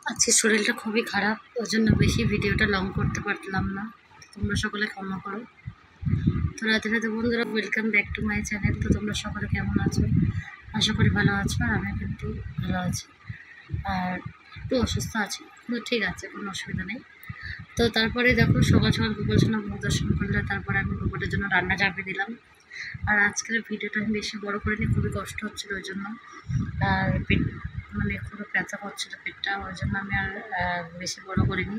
আজকে শরীরটা খুবই খারাপ, ওই জন্য বেশি ভিডিওটা লং করতে পারলাম না। তোমরা সকলে ক্ষমা করো। তো রাতে রাতে বন্ধুরা, welcome back to my channel. তো তোমরা সকলে কেমন আছো? আশা করি ভালো আছো, আর আমি কিন্তু ভালো আছি। আর একটু অসুস্থ আছি, কিন্তু ঠিক আছে, কোনো অসুবিধা নেই। তো তারপরে দেখো, সকাল সকাল গোপাল সোনা মুখ দর্শন করলে, তারপরে আমি গোপালের জন্য রান্না চাপিয়ে দিলাম। আর আজকের ভিডিওটা আমি বেশি বড় করিনি, খুবই কষ্ট হচ্ছিল ওই জন্য। আর পেট মানে খুবই ব্যথা করছিল পেটটা, ওই জন্য আমি আর বেশি বড় করিনি।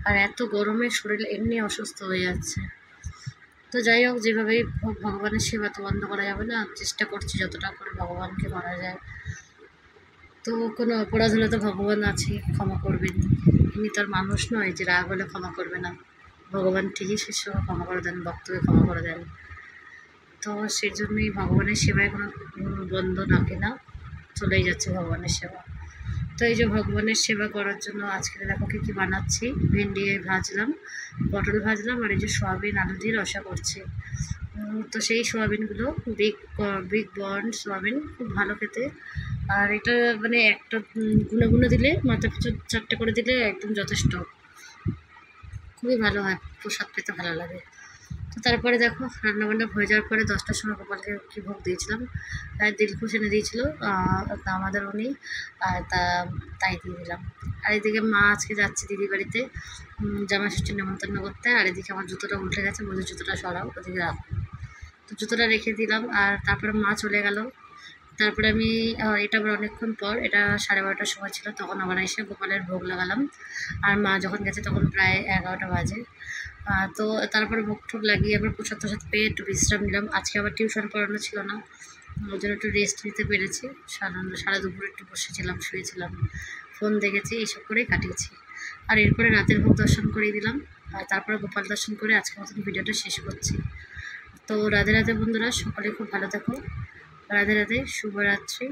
আর এত গরমে শরীর এমনি অসুস্থ হয়ে যাচ্ছে। তো যাই হোক, যেভাবেই হোক ভগবানের সেবা তো বন্ধ করা যাবে না, চেষ্টা করছি যতটা করে ভগবানকে করা যায়। তো কোনো অপরাধ হলে তো ভগবান আছে, ক্ষমা করবেন। ইনি তার মানুষ নয় যে রাগ হলে ক্ষমা করবে না। ভগবান ঠিকই শিষ্যকে ক্ষমা করে দেন, ভক্তকে ক্ষমা করে দেন। তো সেই জন্যই ভগবানের সেবায় কোনো বন্ধ রাখে না, চলেই যাচ্ছে ভগবানের সেবা। তো এই যে ভগবানের সেবা করার জন্য আজকে দেখো কী বানাচ্ছি। ভেন্ডি ভাজলাম, পটল ভাজলাম, আর এই যে সোয়াবিন আলু দিয়ে রসা করছি। তো সেই সোয়াবিনগুলো বিগ বর্ন সোয়াবিন, খুব ভালো খেতে। আর এটা মানে একটা গুঁড়ো গুঁড়ো দিলে, মাথা পিছু 4টে করে দিলে একদম যথেষ্ট, খুবই ভালো হয়, প্রসাদ পেতে ভালো লাগে। তো তারপরে দেখো, রান্নাবান্না হয়ে যাওয়ার পরে 10টার সময় গোপালকে কি ভোগ দিয়েছিলাম, দিলখুশ এনে দিয়েছিলো আমাদের উনি, তাই দিয়ে দিলাম। আর এদিকে মা আজকে যাচ্ছে দিদি বাড়িতে জামাই ষষ্ঠীর নেমন্তন্ন করতে। আর এদিকে আমার জুতোটা উল্টে গেছে, বলছে জুতোটা সরাও, ওদিকে রাখো। তো জুতোটা রেখে দিলাম, আর তারপরে মা চলে গেল। তারপরে আমি এটা আবার অনেকক্ষণ পর, এটা 12:30টার সময় ছিল, তখন আবার এসে গোপালের ভোগ লাগালাম। আর মা যখন গেছে তখন প্রায় 11টা বাজে। তো তারপরে ভোগ ঠোক লাগিয়ে আবার প্রসাদ টসাদ পেয়ে একটু বিশ্রাম নিলাম। আজকে আবার টিউশন পড়ানো ছিল না, ওই জন্য একটু রেস্ট নিতে পেরেছি। সারা দুপুর একটু বসেছিলাম, শুয়েছিলাম, ফোন দেখেছি, এইসব করেই কাটিয়েছি। আর এরপরে রাতের ভোগ দর্শন করিয়ে দিলাম, আর তারপরে গোপাল দর্শন করে আজকের মতন ভিডিওটা শেষ করছি। তো রাধে রাধে বন্ধুরা, সকলে খুব ভালো থাকো। রাধে রাধে, শুভরাত্রি।